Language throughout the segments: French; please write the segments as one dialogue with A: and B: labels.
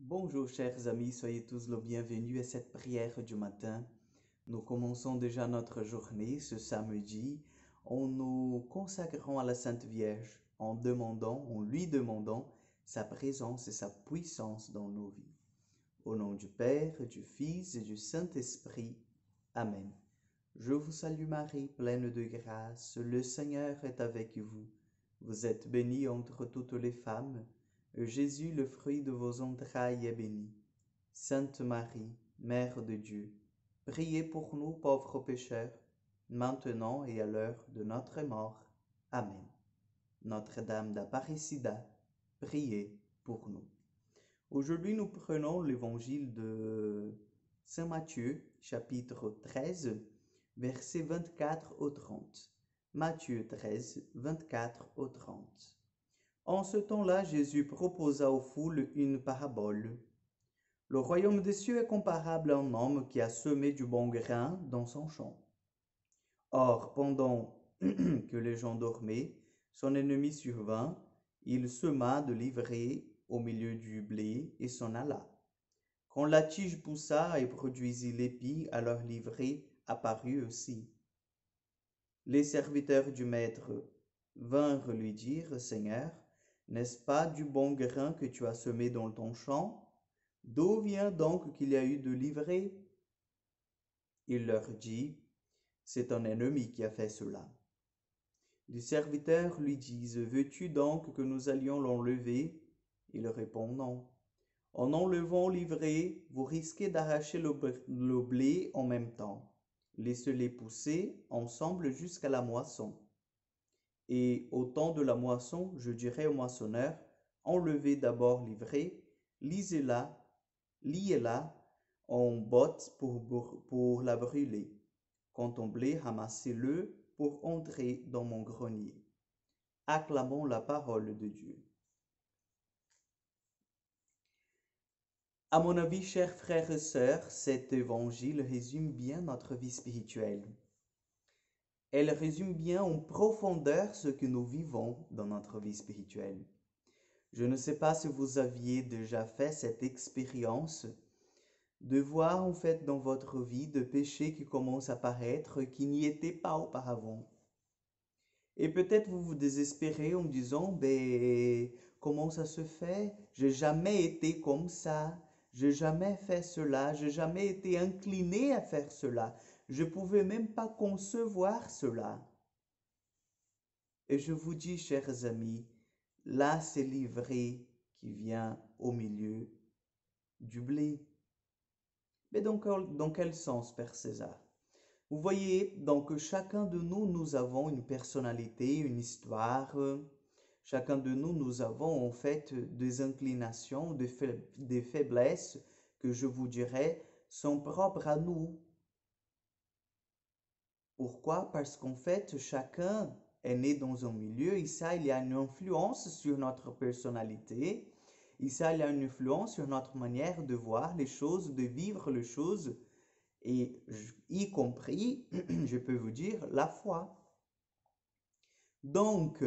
A: Bonjour chers amis, soyez tous le bienvenus à cette prière du matin. Nous commençons déjà notre journée ce samedi en nous consacrant à la Sainte Vierge, en lui demandant sa présence et sa puissance dans nos vies. Au nom du Père, du Fils et du Saint-Esprit. Amen. Je vous salue Marie, pleine de grâce, le Seigneur est avec vous. Vous êtes bénie entre toutes les femmes, et Jésus, le fruit de vos entrailles, est béni. Sainte Marie, Mère de Dieu, priez pour nous pauvres pécheurs, maintenant et à l'heure de notre mort. Amen. Notre-Dame d'Apparecida, priez pour nous. Aujourd'hui, nous prenons l'évangile de Saint Matthieu, chapitre 13, versets 24 au 30. Matthieu 13, 24 au 30. En ce temps-là, Jésus proposa aux foules une parabole. Le royaume des cieux est comparable à un homme qui a semé du bon grain dans son champ. Or, pendant que les gens dormaient, son ennemi survint, il sema de l'ivraie au milieu du blé et s'en alla. Quand la tige poussa et produisit l'épi, alors l'ivraie apparut aussi. Les serviteurs du maître vinrent lui dire, Seigneur, n'est-ce pas du bon grain que tu as semé dans ton champ? D'où vient donc qu'il y a eu de l'ivraie? Il leur dit, c'est un ennemi qui a fait cela. Les serviteurs lui disent, veux-tu donc que nous allions l'enlever? Il répond non. En enlevant l'ivraie, vous risquez d'arracher le blé en même temps. Laissez-les pousser ensemble jusqu'à la moisson. Et au temps de la moisson, je dirai au moissonneur, enlevez d'abord l'ivraie, liez-la en botte pour la brûler. Quant au blé, ramassez-le pour entrer dans mon grenier. Acclamons la parole de Dieu. À mon avis, chers frères et sœurs, cet évangile résume bien notre vie spirituelle. Elle résume bien en profondeur ce que nous vivons dans notre vie spirituelle. Je ne sais pas si vous aviez déjà fait cette expérience de voir en fait dans votre vie de péchés qui commencent à paraître qui n'y étaient pas auparavant. Et peut-être vous vous désespérez en disant, ben, comment ça se fait? J'ai jamais été comme ça. J'ai jamais fait cela. J'ai jamais été incliné à faire cela. Je pouvais même pas concevoir cela. Et je vous dis, chers amis, là c'est l'ivraie qui vient au milieu du blé. Mais dans quel sens, Père César? Vous voyez, donc chacun de nous, nous avons une personnalité, une histoire. Chacun de nous, nous avons en fait des inclinations, des faiblesses que je vous dirais sont propres à nous. Pourquoi? Parce qu'en fait, chacun est né dans un milieu et ça, il y a une influence sur notre personnalité. Et ça, il y a une influence sur notre manière de voir les choses, de vivre les choses, et y compris, je peux vous dire, la foi. Donc,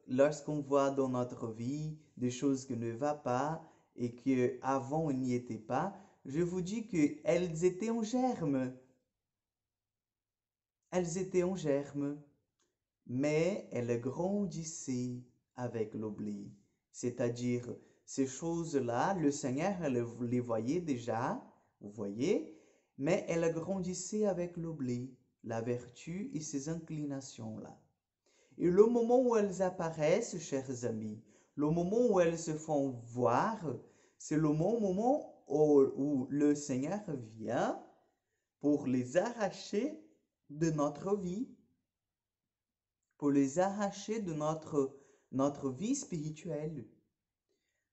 A: lorsqu'on voit dans notre vie des choses qui ne vont pas et qu'avant il n'y était pas, je vous dis qu'elles étaient en germe. Elles étaient en germe, mais elles grandissaient avec l'oubli. C'est-à-dire, ces choses-là, le Seigneur les voyait déjà, vous voyez, mais elles grandissaient avec l'oubli, la vertu et ces inclinations-là. Et le moment où elles apparaissent, chers amis, le moment où elles se font voir, c'est le moment où le Seigneur vient pour les arracher de notre vie, pour les arracher de notre vie spirituelle.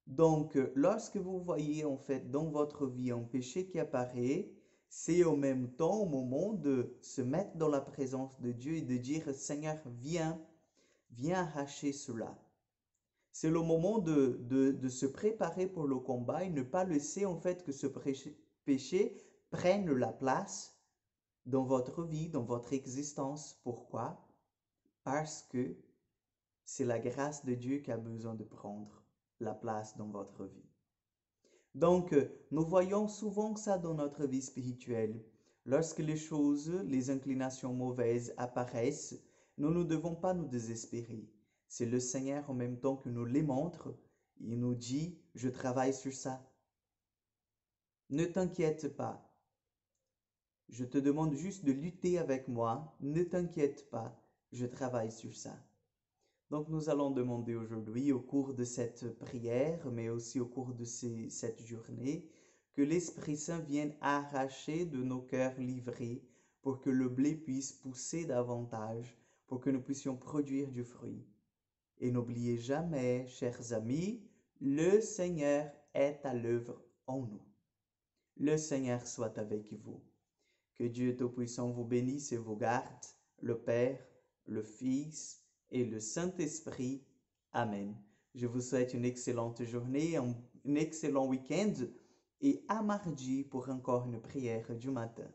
A: Donc, lorsque vous voyez en fait dans votre vie un péché qui apparaît, c'est en même temps au moment de se mettre dans la présence de Dieu et de dire, Seigneur, viens arracher cela. C'est le moment de se préparer pour le combat et ne pas laisser en fait que ce péché prenne la place dans votre vie, dans votre existence. Pourquoi? Parce que c'est la grâce de Dieu qui a besoin de prendre la place dans votre vie. Donc, nous voyons souvent ça dans notre vie spirituelle. Lorsque les choses, les inclinations mauvaises apparaissent, nous ne devons pas nous désespérer. C'est le Seigneur en même temps que nous les montre. Il nous dit, je travaille sur ça. Ne t'inquiète pas. Je te demande juste de lutter avec moi. Ne t'inquiète pas. Je travaille sur ça. Donc nous allons demander aujourd'hui au cours de cette prière, mais aussi au cours de cette journée, que l'Esprit Saint vienne arracher de nos cœurs livrés pour que le blé puisse pousser davantage, pour que nous puissions produire du fruit. Et n'oubliez jamais, chers amis, le Seigneur est à l'œuvre en nous. Le Seigneur soit avec vous. Que Dieu Tout-Puissant vous bénisse et vous garde, le Père, le Fils et le Saint-Esprit. Amen. Je vous souhaite une excellente journée, un excellent week-end et à mardi pour encore une prière du matin.